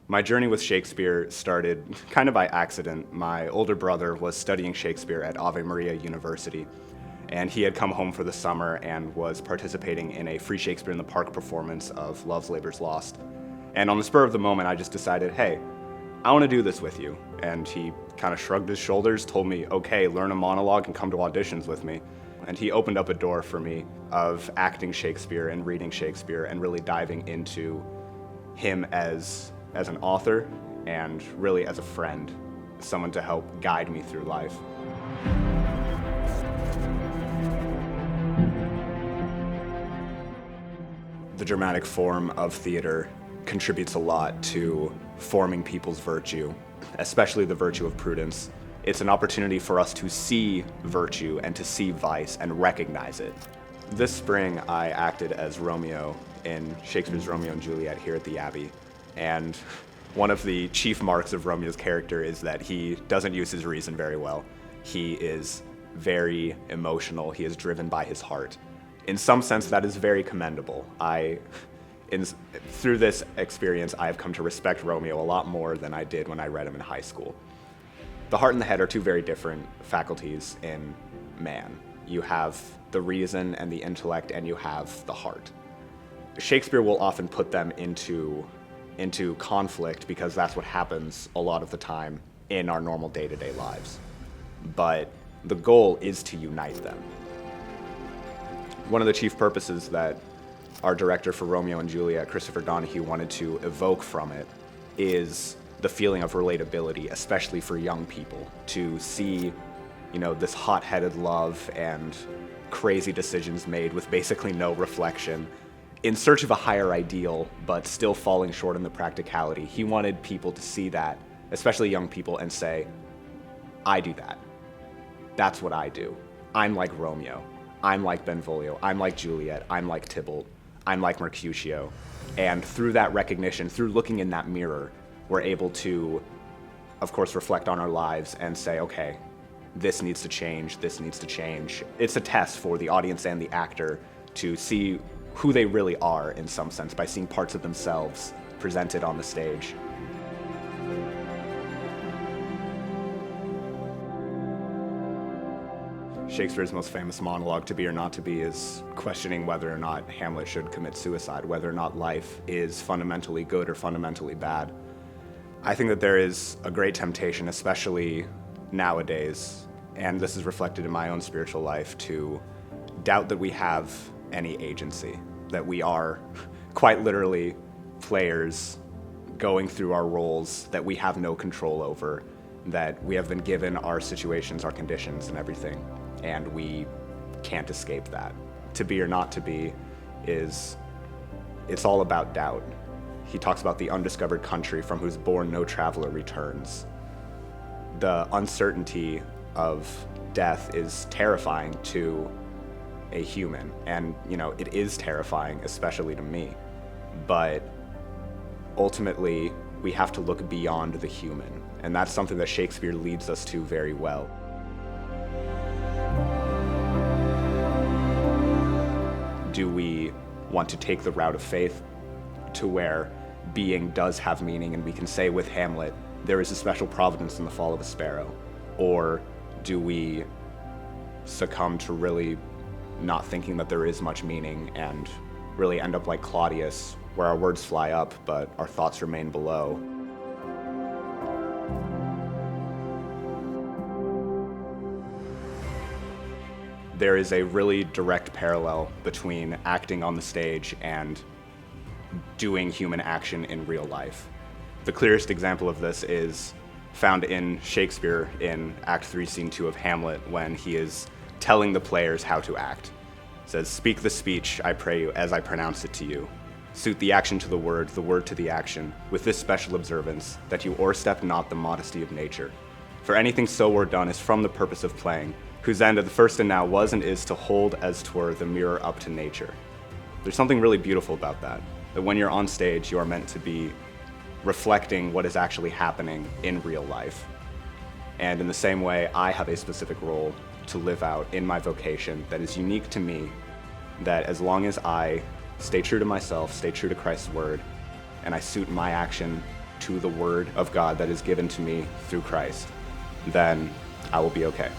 My journey with Shakespeare started kind of by accident. My older brother was studying Shakespeare at Ave Maria University, and he had come home for the summer and was participating in a free Shakespeare in the Park performance of Love's Labour's Lost. And on the spur of the moment, I just decided, hey, I want to do this with you. And he kind of shrugged his shoulders, told me, okay, learn a monologue and come to auditions with me. And he opened up a door for me of acting Shakespeare and reading Shakespeare and really diving into him as an author and really as a friend, someone to help guide me through life. The dramatic form of theater contributes a lot to forming people's virtue, especially the virtue of prudence. It's an opportunity for us to see virtue and to see vice and recognize it. This spring, I acted as Romeo in Shakespeare's Romeo and Juliet here at the Abbey. And one of the chief marks of Romeo's character is that he doesn't use his reason very well. He is very emotional. He is driven by his heart. In some sense, that is very commendable. Through this experience, I have come to respect Romeo a lot more than I did when I read him in high school. The heart and the head are two very different faculties in man. You have the reason and the intellect, and you have the heart. Shakespeare will often put them into conflict because that's what happens a lot of the time in our normal day-to-day lives. But the goal is to unite them. One of the chief purposes that our director for Romeo and Juliet, Christopher Donahue, wanted to evoke from it is the feeling of relatability, especially for young people, to see, this hot-headed love and crazy decisions made with basically no reflection, in search of a higher ideal, but still falling short in the practicality. He wanted people to see that, especially young people, and say, I do that. That's what I do. I'm like Romeo. I'm like Benvolio. I'm like Juliet. I'm like Tybalt. I'm like Mercutio. And through that recognition, through looking in that mirror, we're able to, of course, reflect on our lives and say, okay, this needs to change, this needs to change. It's a test for the audience and the actor to see who they really are, in some sense, by seeing parts of themselves presented on the stage. Shakespeare's most famous monologue, To Be or Not to Be, is questioning whether or not Hamlet should commit suicide, whether or not life is fundamentally good or fundamentally bad. I think that there is a great temptation, especially nowadays, and this is reflected in my own spiritual life, to doubt that we have any agency, that we are quite literally players going through our roles that we have no control over, that we have been given our situations, our conditions, and everything, and we can't escape that. To be or not to be it's all about doubt. He talks about the undiscovered country from whose bourne no traveler returns. The uncertainty of death is terrifying to a human, and it is terrifying, especially to me. But ultimately, we have to look beyond the human, and that's something that Shakespeare leads us to very well. Do we want to take the route of faith to where being does have meaning, and we can say with Hamlet, there is a special providence in the fall of a sparrow? Or do we succumb to really not thinking that there is much meaning and really end up like Claudius, where our words fly up, but our thoughts remain below? There is a really direct parallel between acting on the stage and doing human action in real life. The clearest example of this is found in Shakespeare in Act 3, Scene 2 of Hamlet, when he is telling the players how to act. It says, "Speak the speech, I pray you, as I pronounce it to you. Suit the action to the word to the action, with this special observance, that you o'erstep not the modesty of nature. For anything so o'erdone is from the purpose of playing, whose end at the first and now was and is to hold as 'twere the mirror up to nature." There's something really beautiful about that when you're on stage, you are meant to be reflecting what is actually happening in real life. And in the same way, I have a specific role to live out in my vocation that is unique to me, that as long as I stay true to myself, stay true to Christ's word, and I suit my action to the word of God that is given to me through Christ, then I will be okay.